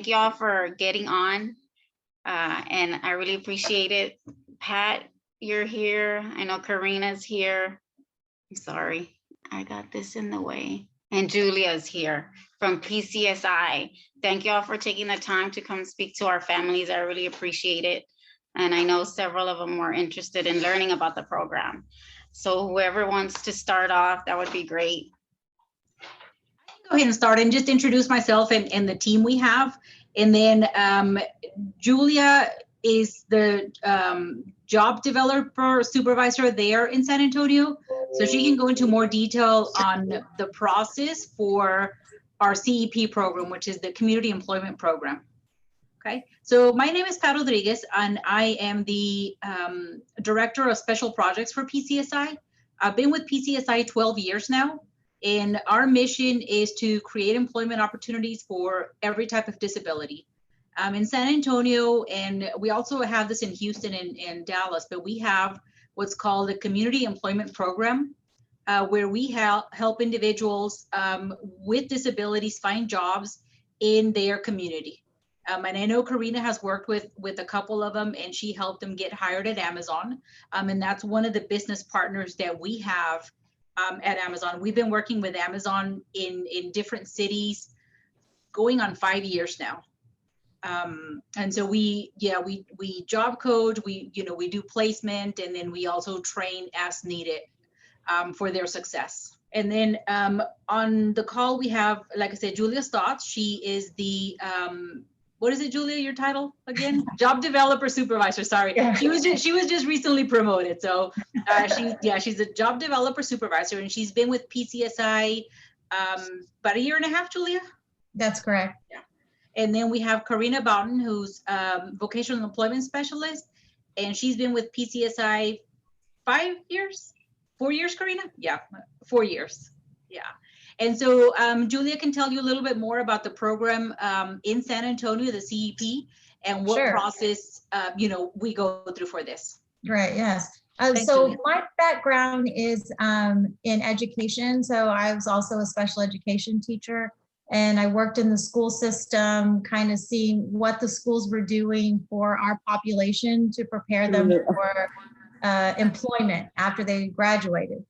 thank you all for getting on. And I really appreciate it. Pat, you're here. I know Karina's here. I'm sorry, I got this in the way. And Julia's here from PCSI. Thank you all for taking the time to come speak to our families. I really appreciate it. And I know several of them were interested in learning about the program. So whoever wants to start off, that would be great. Go ahead and start and just introduce myself and the team we have. And then Julia is the job developer supervisor there in San Antonio. So she can go into more detail on the process for our CEP program, which is the Community Employment Program. Okay, so my name is Pat Rodriguez, and I am the Director of Special Projects for PCSI. I've been with PCSI 12 years now, and our mission is to create employment opportunities for every type of disability. In San Antonio, and we also have this in Houston and Dallas, but we have what's called the Community Employment Program, where we help individuals with disabilities find jobs in their community. And I know Karina has worked with a couple of them, and she helped them get hired at Amazon. And that's one of the business partners that we have at Amazon. We've been working with Amazon in different cities going on 5 years now. And so we job code, we do placement, and then we also train as needed for their success. And then on the call we have, like I said, Julia Stotts. She is the what is it, Julia, your title again? Job developer supervisor. Sorry, yeah. She was just recently promoted. So she's a job developer supervisor, and she's been with PCSI about 1.5 years, Julia. That's correct. Yeah. And then we have Karina Boughton, who's vocational employment specialist, and she's been with PCSI 4 years, Karina? Yeah, 4 years. Yeah. And so Julia can tell you a little bit more about the program in San Antonio, the CEP, and what process we go through for this. Right. Yes. So my background is in education. So I was also a special education teacher, and I worked in the school system, kind of seeing what the schools were doing for our population to prepare them for employment after they graduated.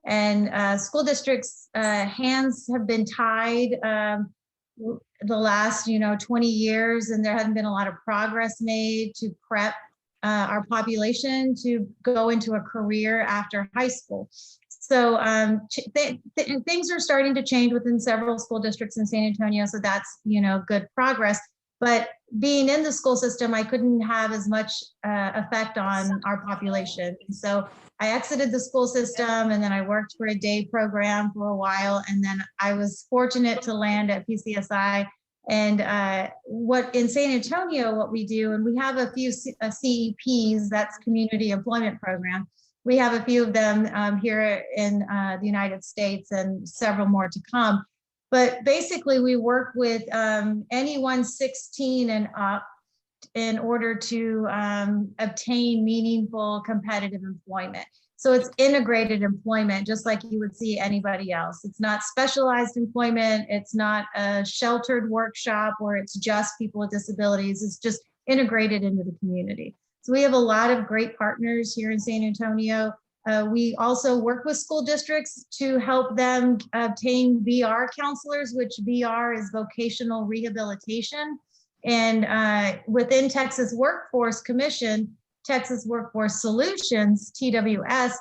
And school districts' hands have been tied the last 20 years, and there hasn't been a lot of progress made to prep our population to go into a career after high school. So things are starting to change within several school districts in San Antonio, so that's good progress. But being in the school system, I couldn't have as much effect on our population. So I exited the school system, and then I worked for a day program for a while, and then I was fortunate to land at PCSI. And what in San Antonio, what we do, and we have a few CEPs, that's Community Employment Program. We have a few of them here in the United States, and several more to come. But basically, we work with anyone 16 and up in order to obtain meaningful competitive employment. So it's integrated employment, just like you would see anybody else. It's not specialized employment. It's not a sheltered workshop where it's just people with disabilities. It's just integrated into the community. So we have a lot of great partners here in San Antonio. We also work with school districts to help them obtain VR counselors, which VR is vocational rehabilitation. And within Texas Workforce Commission, Texas Workforce Solutions, TWS,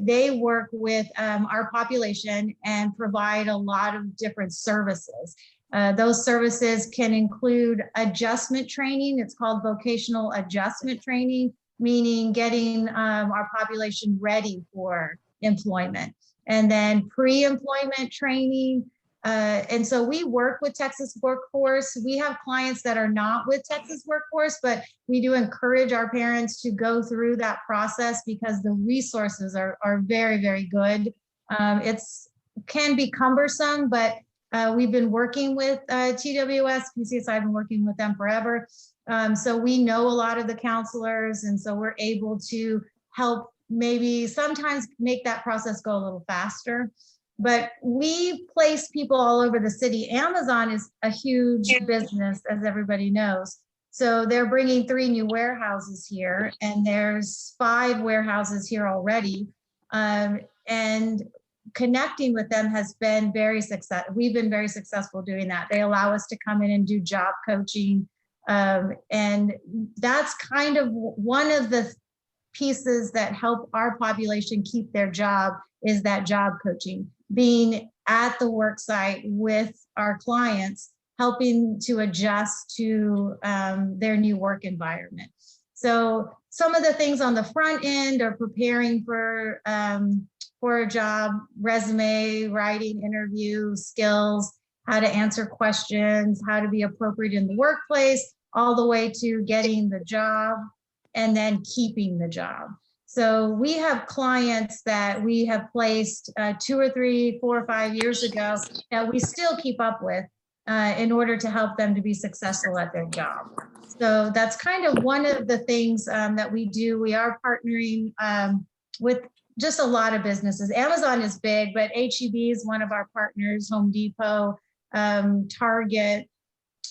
they work with our population and provide a lot of different services. Those services can include adjustment training. It's called vocational adjustment training, meaning getting our population ready for employment. And then pre-employment training. And so we work with Texas Workforce. We have clients that are not with Texas Workforce, but we do encourage our parents to go through that process because the resources are very, very good. It's can be cumbersome, but we've been working with TWS, PCSI, I've been working with them forever. So we know a lot of the counselors, and so we're able to help maybe sometimes make that process go a little faster. But we place people all over the city. Amazon is a huge business, as everybody knows. So they're bringing 3 new warehouses here, and there's 5 warehouses here already. And connecting with them has been very successful. We've been very successful doing that. They allow us to come in and do job coaching. And that's kind of one of the pieces that help our population keep their job, is that job coaching, being at the work site with our clients, helping to adjust to their new work environment. So some of the things on the front end are preparing for a job, resume, writing, interview skills, how to answer questions, how to be appropriate in the workplace, all the way to getting the job and then keeping the job. So we have clients that we have placed 2 or 3, 4 or 5 years ago that we still keep up with in order to help them to be successful at their job. So that's kind of one of the things that we do. We are partnering with just a lot of businesses. Amazon is big, but H-E-B is one of our partners, Home Depot, Target.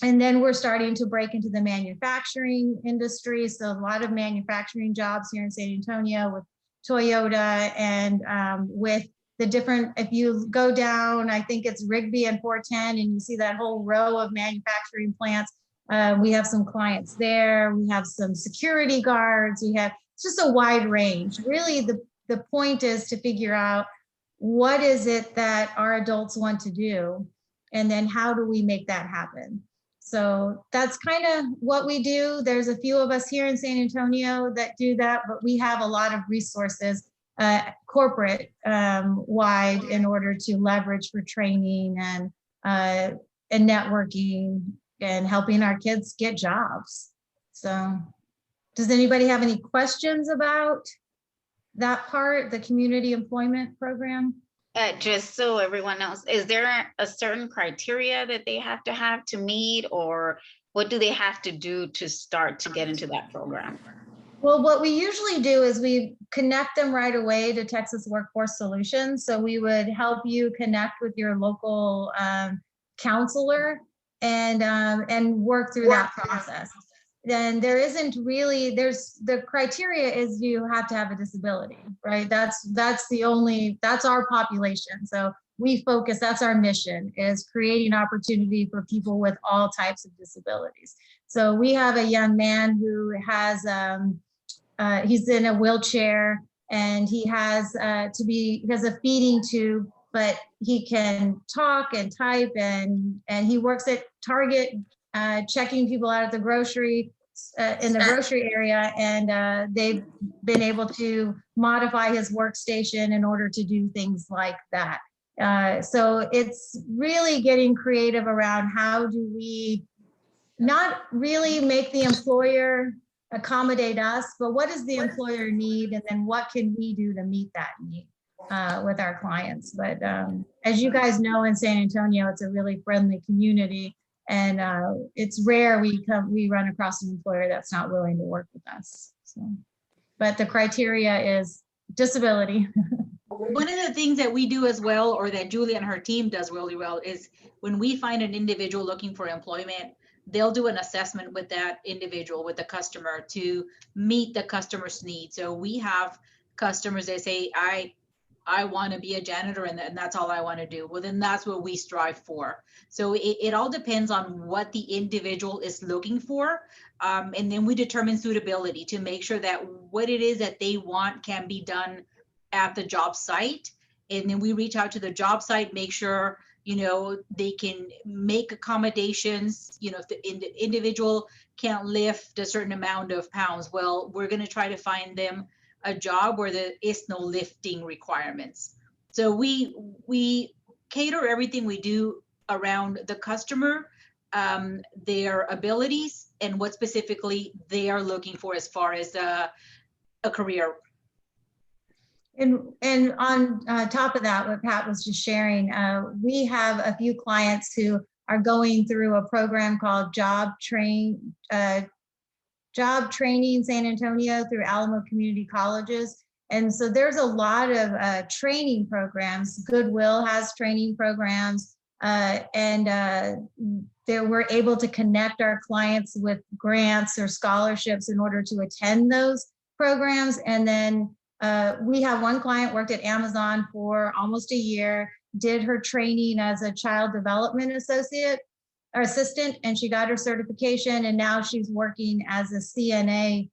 And then we're starting to break into the manufacturing industry. So a lot of manufacturing jobs here in San Antonio with Toyota and with the different, if you go down, I think it's Rigby and 410, and you see that whole row of manufacturing plants. We have some clients there. We have some security guards. We have, it's just a wide range. Really, the point is to figure out what is it that our adults want to do, and then how do we make that happen? So that's kind of what we do. There's a few of us here in San Antonio that do that, but we have a lot of resources corporate wide in order to leverage for training and networking and helping our kids get jobs. So does anybody have any questions about that part, the community employment program? Just so everyone knows, is there a certain criteria that they have to meet, or what do they have to do to start to get into that program? Well, what we usually do is we connect them right away to Texas Workforce Solutions. So we would help you connect with your local counselor and work through that process. Then there isn't really, the criteria is you have to have a disability, right? That's our population. So we focus, that's our mission, is creating opportunity for people with all types of disabilities. So we have a young man who has, he's in a wheelchair, and he has he has a feeding tube, but he can talk and type, and he works at Target, checking people out at the grocery in the grocery area, and they've been able to modify his workstation in order to do things like that. So it's really getting creative around how do we not really make the employer accommodate us, but what does the employer need, and then what can we do to meet that need with our clients. But as you guys know, in San Antonio, it's a really friendly community, and it's rare we run across an employer that's not willing to work with us. So, but the criteria is disability. One of the things that we do as well, or that Julia and her team does really well, is when we find an individual looking for employment, they'll do an assessment with that individual, with the customer, to meet the customer's needs. So we have customers that say, I want to be a janitor, and that's all I want to do. Well, then that's what we strive for. So it all depends on what the individual is looking for. And then we determine suitability to make sure that what it is that they want can be done at the job site. And then we reach out to the job site, make sure, they can make accommodations. If the individual can't lift a certain amount of pounds, well, we're going to try to find them a job where there is no lifting requirements. So we cater everything we do around the customer, their abilities, and what specifically they are looking for as far as a career. And on top of that, what Pat was just sharing, we have a few clients who are going through a program called Job Training San Antonio through Alamo Community Colleges. And so there's a lot of training programs. Goodwill has training programs, we're able to connect our clients with grants or scholarships in order to attend those programs. And then we have one client worked at Amazon for almost a year, did her training as a child development associate or assistant, and she got her certification, and now she's working as a CNA,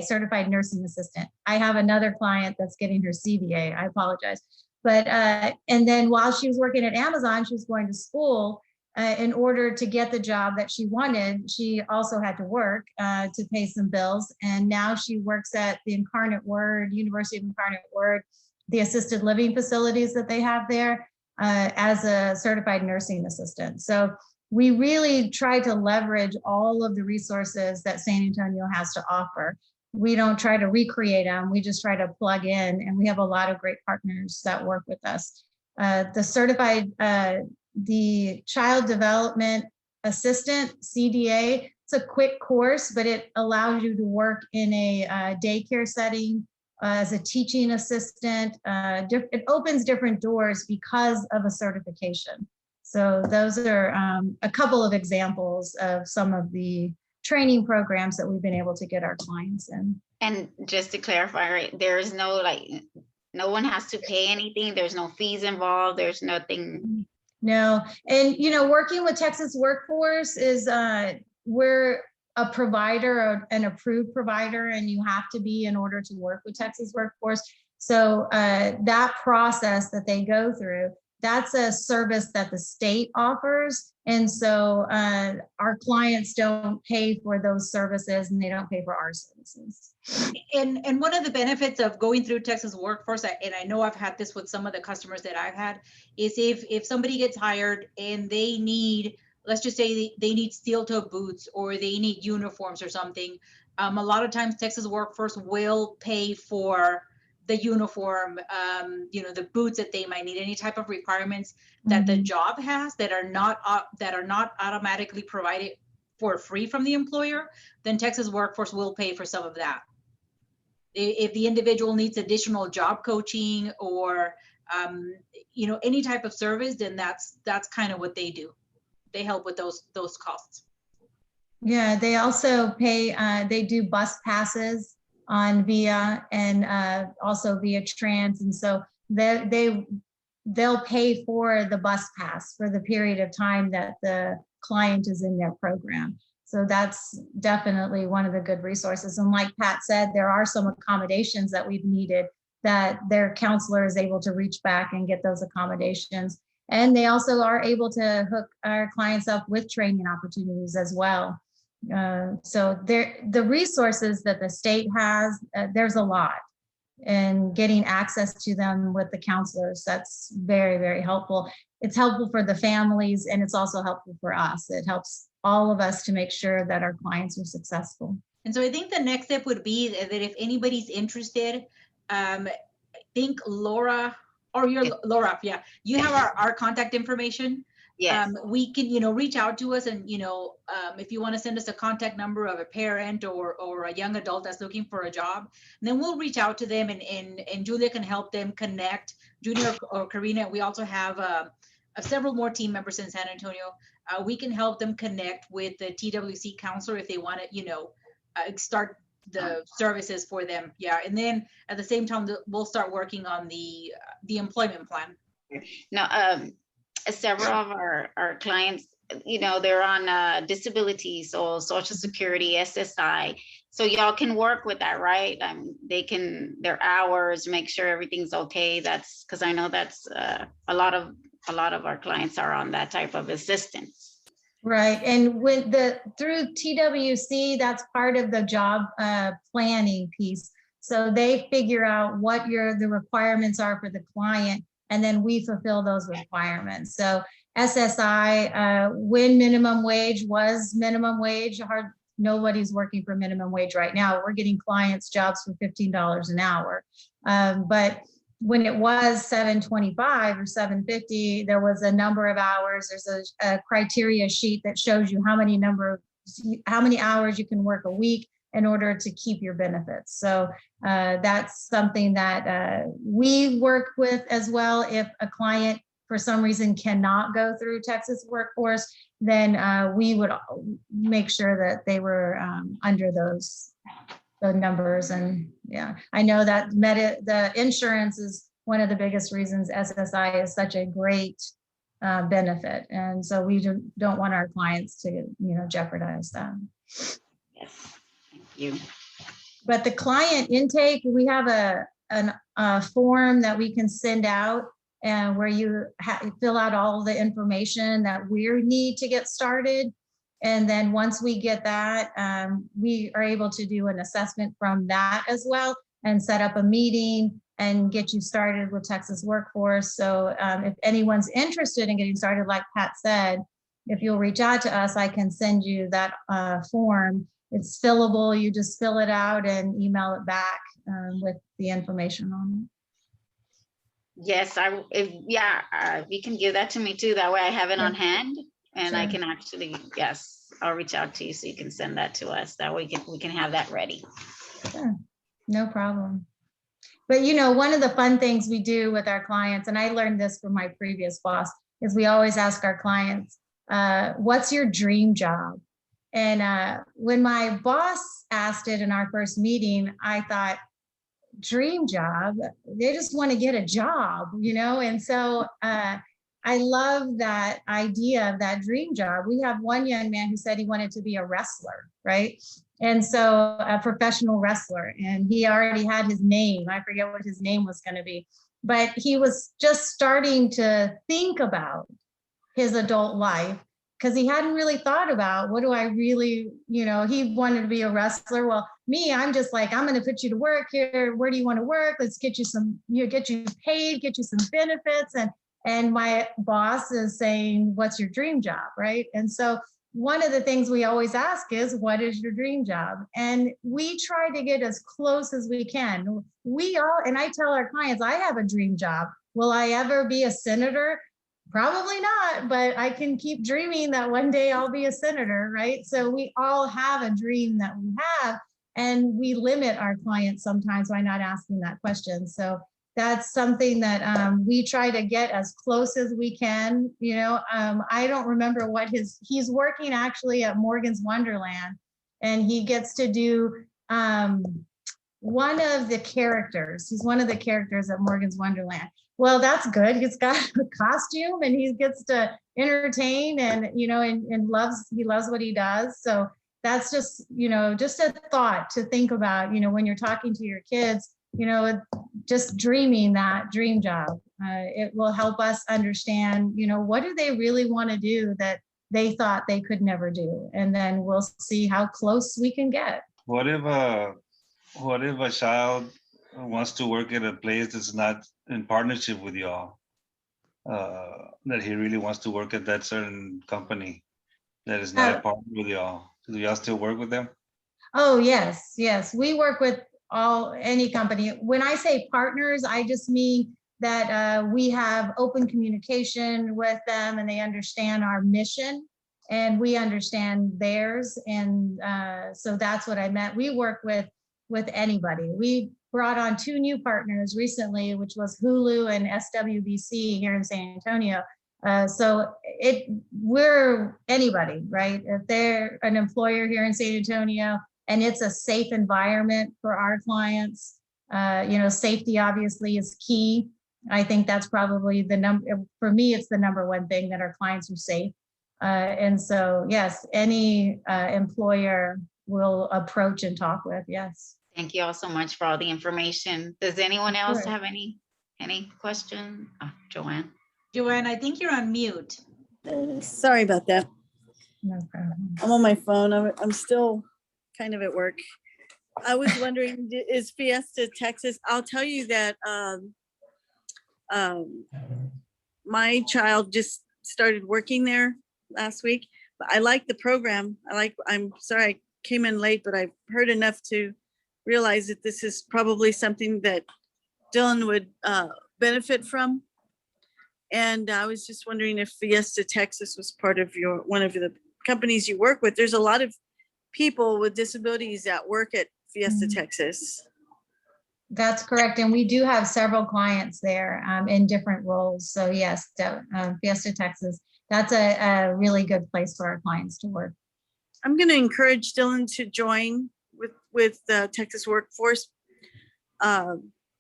certified nursing assistant. I have another client that's getting her CBA, I apologize. But, and then while she was working at Amazon, she was going to school. In order to get the job that she wanted, she also had to work to pay some bills. And now she works at the Incarnate Word, University of Incarnate Word, the assisted living facilities that they have there, as a certified nursing assistant. So we really try to leverage all of the resources that San Antonio has to offer. We don't try to recreate them. We just try to plug in, and we have a lot of great partners that work with us. The Child Development Assistant, CDA, it's a quick course, but it allows you to work in a daycare setting as a teaching assistant. It opens different doors because of a certification. So those are a couple of examples of some of the training programs that we've been able to get our clients in. And just to clarify, right, there's no, no one has to pay anything. There's no fees involved. There's nothing. No. And, working with Texas Workforce is, we're a provider, or an approved provider, and you have to be in order to work with Texas Workforce. So that process that they go through, that's a service that the state offers. And so our clients don't pay for those services, and they don't pay for our services. And one of the benefits of going through Texas Workforce, and I know I've had this with some of the customers that I've had, is if somebody gets hired and they need, let's just say they need steel-toe boots, or they need uniforms or something, a lot of times Texas Workforce will pay for the uniform, the boots that they might need, any type of requirements that the job has that are not automatically provided for free from the employer, then Texas Workforce will pay for some of that. If the individual needs additional job coaching or any type of service, then that's kind of what they do. They help with those costs. Yeah, they also pay. They do bus passes on VIA and also via Trans, and so they'll pay for the bus pass for the period of time that the client is in their program. So that's definitely one of the good resources. And like Pat said, there are some accommodations that we've needed that their counselor is able to reach back and get those accommodations. And they also are able to hook our clients up with training opportunities as well. So the resources that the state has, there's a lot. And getting access to them with the counselors, that's very, very helpful. It's helpful for the families, and it's also helpful for us. It helps all of us to make sure that our clients are successful. And so I think the next step would be that if anybody's interested, I think Laura, or Laura, yeah, you have our contact information. Yes. We can, reach out to us, and, if you want to send us a contact number of a parent or a young adult that's looking for a job, and then we'll reach out to them, and Julia can help them connect. Julia or Karina, we also have several more team members in San Antonio. We can help them connect with the TWC counselor if they want to, start the services for them. Yeah, and then at the same time, we'll start working on the employment plan. Now, several of our clients, they're on disability, so Social Security, SSI. So y'all can work with that, right? They can, their hours, make sure everything's okay. That's because I know that's a lot of our clients are on that type of assistance. Right, and through TWC, that's part of the job planning piece. So they figure out what the requirements are for the client, and then we fulfill those requirements. So SSI, when minimum wage was minimum wage, nobody's working for minimum wage right now. We're getting clients jobs for $15 an hour. But when it was $7.25 or $7.50, there was a number of hours. There's a criteria sheet that shows you how many hours you can work a week in order to keep your benefits. So that's something that we work with as well. If a client for some reason cannot go through Texas Workforce, then we would make sure that they were under the numbers. And yeah, I know that the insurance is one of the biggest reasons SSI is such a great benefit. And so we don't want our clients to, jeopardize that. Yes, thank you. But the client intake, we have a form that we can send out and where you fill out all the information that we need to get started. And then once we get that, we are able to do an assessment from that as well and set up a meeting and get you started with Texas Workforce. So if anyone's interested in getting started, like Pat said, if you'll reach out to us, I can send you that form. It's fillable. You just fill it out and email it back with the information on it. Yes, if you can give that to me too. That way I have it on hand and I Sure. can actually, yes, I'll reach out to you so you can send that to us. That way we can have that ready. Sure. No problem. But one of the fun things we do with our clients, and I learned this from my previous boss, is we always ask our clients, what's your dream job? And when my boss asked it in our first meeting, I thought, dream job, they just want to get a job, and so I love that idea of that dream job. We have one young man who said he wanted to be a wrestler, right? And so a professional wrestler, and he already had his name. I forget what his name was going to be, but he was just starting to think about his adult life because he hadn't really thought about what do I really, he wanted to be a wrestler. Well, me, I'm just like, I'm going to put you to work here. Where do you want to work? Let's get you some, get you paid, get you some benefits. And my boss is saying, what's your dream job, right? And so one of the things we always ask is, what is your dream job? And we try to get as close as we can. And I tell our clients, I have a dream job. Will I ever be a senator? Probably not, but I can keep dreaming that one day I'll be a senator, right? So we all have a dream that we have, and we limit our clients sometimes by not asking that question. So that's something that we try to get as close as we can. I don't remember he's working actually at Morgan's Wonderland, and he gets to do one of the characters. He's one of the characters at Morgan's Wonderland. Well, that's good. He's got a costume and he gets to entertain and, he loves what he does. So that's just, just a thought to think about, when you're talking to your kids, just dreaming that dream job. It will help us understand, what do they really want to do that they thought they could never do? And then we'll see how close we can get. What if a child wants to work at a place that's not in partnership with y'all? That he really wants to work at that certain company that is not a partner with y'all. Do y'all still work with them? Oh, yes. We work with any company. When I say partners, I just mean that we have open communication with them and they understand our mission and we understand theirs. And so that's what I meant. We work with anybody. We brought on 2 new partners recently, which was Hulu and SWBC here in San Antonio. So we're anybody, right? If they're an employer here in San Antonio and it's a safe environment for our clients, safety obviously is key. I think that's probably for me, it's the number one thing, that our clients are safe. And so, yes, any employer will approach and talk with, yes. Thank you all so much for all the information. Does anyone else Sure. have any question? Oh, Joanne. Joanne, I think you're on mute. Sorry about that. No problem. I'm on my phone. I'm still kind of at work. I was wondering, is Fiesta Texas? I'll tell you that my child just started working there last week. But I like the program. I'm sorry I came in late, but I've heard enough to realize that this is probably something that Dylan would benefit from. And I was just wondering if Fiesta Texas was part of one of the companies you work with. There's a lot of people with disabilities that work at Fiesta, Mhm. Texas. That's correct. And we do have several clients there in different roles. So yes, Fiesta, Texas, that's a really good place for our clients to work. I'm going to encourage Dylan to join with the Texas Workforce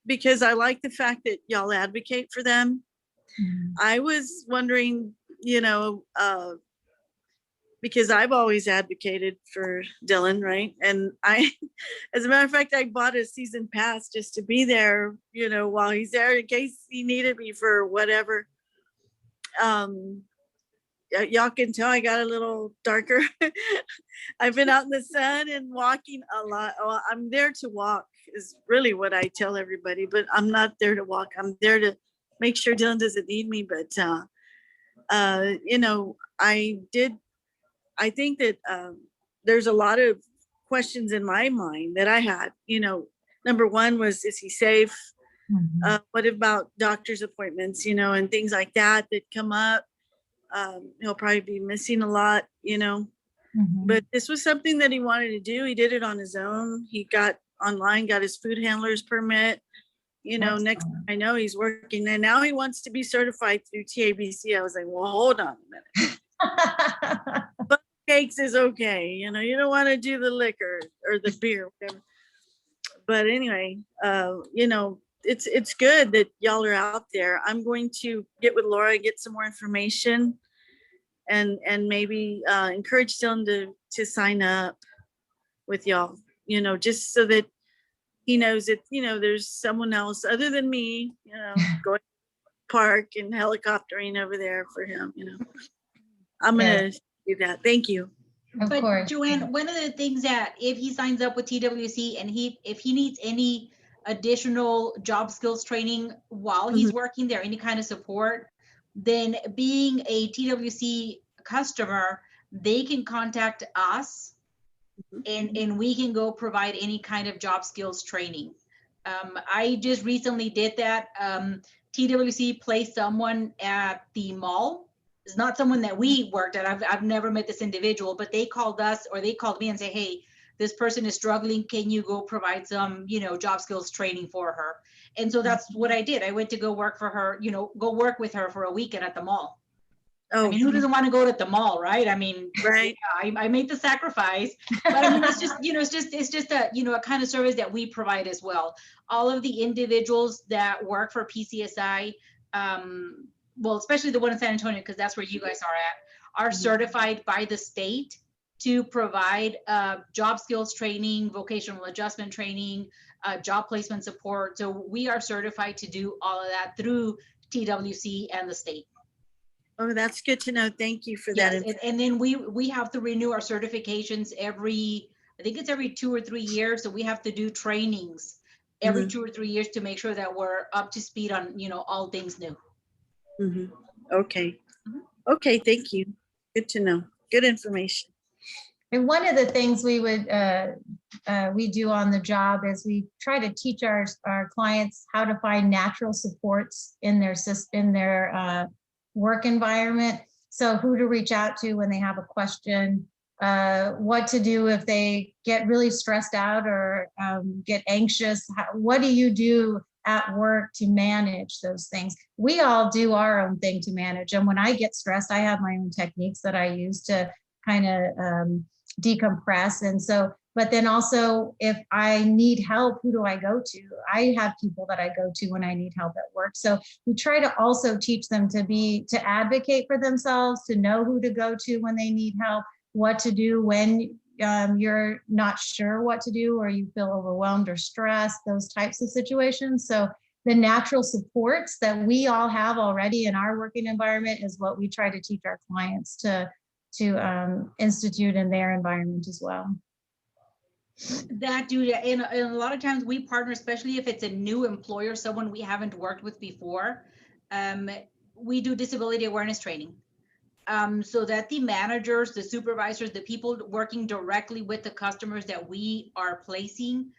because I like the fact that y'all advocate for them. Mhm. I was wondering, because I've always advocated for Dylan, right? And as a matter of fact, I bought a season pass just to be there, while he's there in case he needed me for whatever. Y'all can tell I got a little darker. I've been out in the sun and walking a lot. Well, I'm there to walk is really what I tell everybody, but I'm not there to walk. I'm there to make sure Dylan doesn't need me. But, I think that there's a lot of questions in my mind that I had. Number one was, is he safe? Mhm. What about doctor's appointments, and things like that come up? He'll probably be missing a lot, Mhm. but this was something that he wanted to do. He did it on his own. He got online, got his food handler's permit. Next Excellent. I know he's working, and now he wants to be certified through TABC. I was like, well, hold on a minute. Cakes is okay. You don't want to do the liquor or the beer, whatever. But anyway, it's good that y'all are out there. I'm going to get with Laura, get some more information, and maybe encourage Dylan to sign up with y'all. Just so that he knows that there's someone else other than me. Going to park and helicoptering over there for him. I'm gonna do that. Thank you. Of But course. Joanne, one of the things that if he signs up with TWC and if he needs any additional job skills training while he's working there, any kind of support, then being a TWC customer, they can contact us and we can go provide any kind of job skills training. I just recently did that. TWC placed someone at the mall. It's not someone that we worked at. I've never met this individual, but they called us or they called me and say, hey, this person is struggling. Can you go provide some, job skills training for her? And so that's what I did. I went to go work for her, go work with her for a weekend at the mall. Oh, I mean, who doesn't want to go to the mall, right? I mean, right. Yeah, I made the sacrifice, but I mean, it's just, it's just a, a kind of service that we provide as well. All of the individuals that work for PCSI, well, especially the one in San Antonio, because that's where you guys are certified by the state to provide job skills training, vocational adjustment training, job placement support. So we are certified to do all of that through TWC and the state. Oh, that's good to know. Thank you for that. Yes, and then we have to renew our certifications I think it's every 2 or 3 years. So we have to do trainings every 2 or 3 years to make sure that we're up to speed on, all things new. Okay. Okay, thank you. Good to know. Good information. And one of the things we do on the job is we try to teach our clients how to find natural supports in their work environment. So who to reach out to when they have a question, what to do if they get really stressed out or get anxious. What do you do at work to manage those things? We all do our own thing to manage. And when I get stressed, I have my own techniques that I use to kind of decompress. And so, but then also if I need help, who do I go to? I have people that I go to when I need help at work. So we try to also teach them to advocate for themselves, to know who to go to when they need help, what to do when you're not sure what to do or you feel overwhelmed or stressed, those types of situations. So the natural supports that we all have already in our working environment is what we try to teach our clients to institute in their environment as well. That do, and a lot of times we partner, especially if it's a new employer, someone we haven't worked with before. We do disability awareness training. So that the managers, the supervisors, the people working directly with the customers that we are placing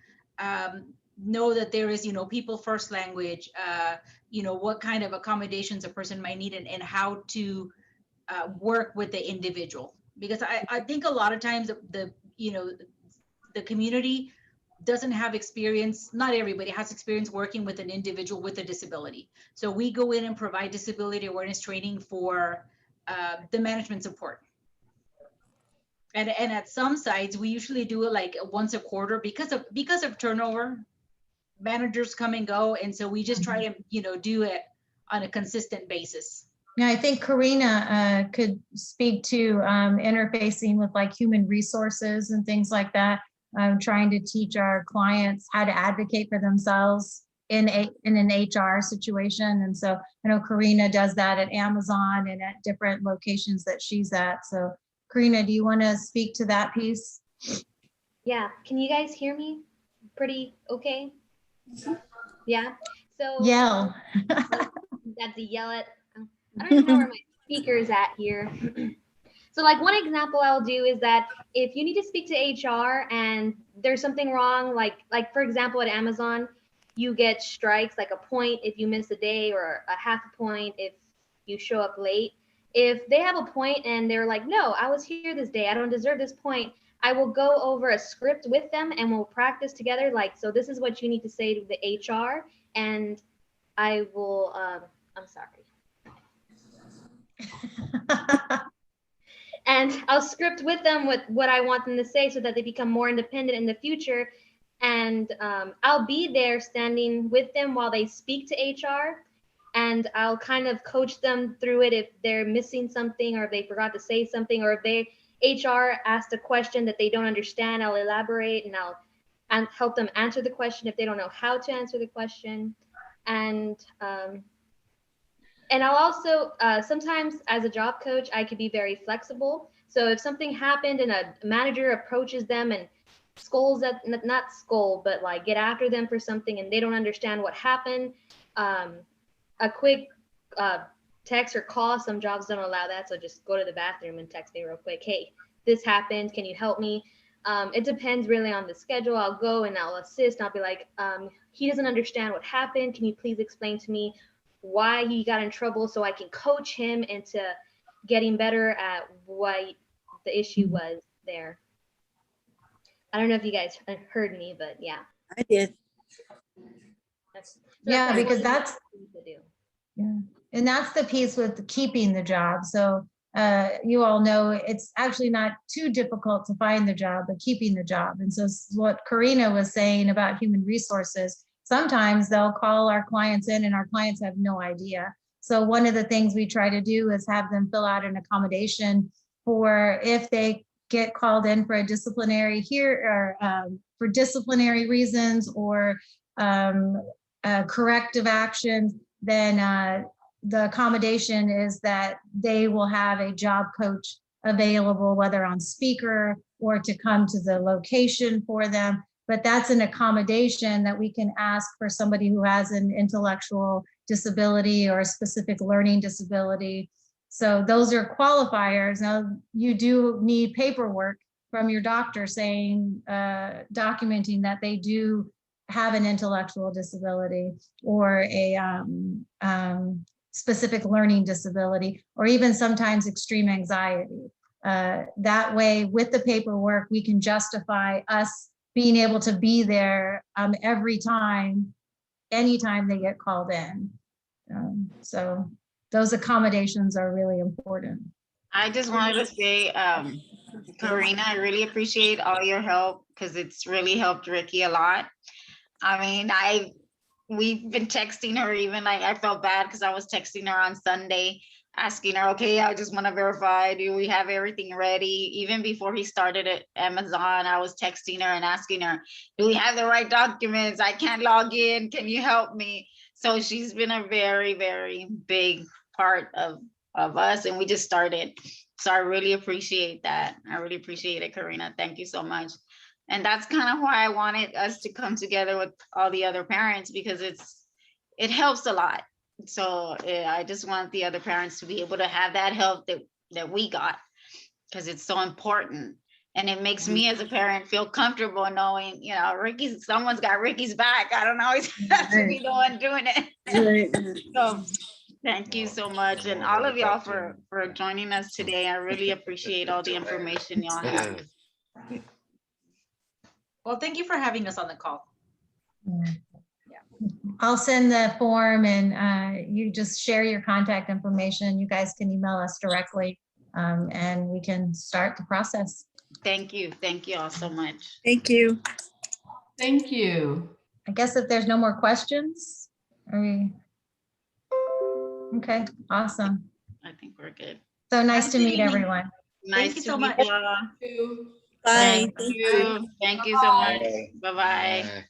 know that there is, people first language, what kind of accommodations a person might need and how to work with the individual. Because I think a lot of times the the community doesn't have experience, not everybody has experience working with an individual with a disability. So we go in and provide disability awareness training for the management support. And at some sites, we usually do it like once a quarter because of turnover. Managers come and go. And so we just try to, do it on a consistent basis. Yeah, I think Karina could speak to interfacing with like human resources and things like that. Trying to teach our clients how to advocate for themselves in an HR situation. And so I know Karina does that at Amazon and at different locations that she's at. So Karina, do you want to speak to that piece? Yeah, can you guys hear me pretty okay? Yeah, so Yell. got to yell at, I don't even know where my speaker is at here. So like one example I'll do is that if you need to speak to HR and there's something wrong, like for example at Amazon, you get strikes like a point if you miss a day or a half a point if you show up late. If they have a point and they're like, no, I was here this day, I don't deserve this point, I will go over a script with them and we'll practice together. Like, so this is what you need to say to the HR, and I will, I'm sorry. And I'll script with them what I want them to say so that they become more independent in the future. And I'll be there standing with them while they speak to HR. And I'll kind of coach them through it if they're missing something or if they forgot to say something, or if HR asked a question that they don't understand, I'll elaborate and I'll help them answer the question if they don't know how to answer the question. And I'll also, sometimes as a job coach, I could be very flexible. So if something happened and a manager approaches them and scolds at, not scold, but like get after them for something and they don't understand what happened, a quick text or call, some jobs don't allow that. So just go to the bathroom and text me real quick. Hey, this happened. Can you help me? It depends really on the schedule. I'll go and I'll assist. I'll be like, he doesn't understand what happened. Can you please explain to me why he got in trouble so I can coach him into getting better at what the issue was there. I don't know if you guys heard me, but yeah. I did. Yeah, because that's, to do. yeah, and that's the piece with keeping the job. So you all know it's actually not too difficult to find the job, but keeping the job. And so what Karina was saying about human resources, sometimes they'll call our clients in and our clients have no idea. So one of the things we try to do is have them fill out an accommodation for if they get called in for a disciplinary for disciplinary reasons or corrective actions, then the accommodation is that they will have a job coach available, whether on speaker or to come to the location for them. But that's an accommodation that we can ask for somebody who has an intellectual disability or a specific learning disability. So those are qualifiers. Now you do need paperwork from your doctor saying, documenting that they do have an intellectual disability or a specific learning disability, or even sometimes extreme anxiety. That way, with the paperwork, we can justify us being able to be there every time, anytime they get called in. So those accommodations are really important. I just wanted to say, Karina, I really appreciate all your help because it's really helped Ricky a lot. I mean, we've been texting her, even like I felt bad because I was texting her on Sunday asking her, okay, I just want to verify, do we have everything ready? Even before he started at Amazon, I was texting her and asking her, do we have the right documents? I can't log in. Can you help me? So she's been a very, very big part of us, and we just started. So I really appreciate that. I really appreciate it, Karina. Thank you so much. And that's kind of why I wanted us to come together with all the other parents, because it helps a lot. So I just want the other parents to be able to have that help that we got, because it's so important. And it makes me as a parent feel comfortable knowing, someone's got Ricky's back. I don't always have to be the one doing it. So thank you so much. And all of y'all for joining us today. I really appreciate all the information y'all have. Well, thank you for having us on the call. I'll send the form and you just share your contact information. You guys can email us directly and we can start the process. Thank you. Thank you all so much. Thank you. Thank you. I guess if there's no more questions, are we? Okay, awesome. I think we're good. So nice to Good meet evening. everyone. Nice you to so meet much. you all. Bye. Thank you. Thank you so much. Bye-bye. Bye.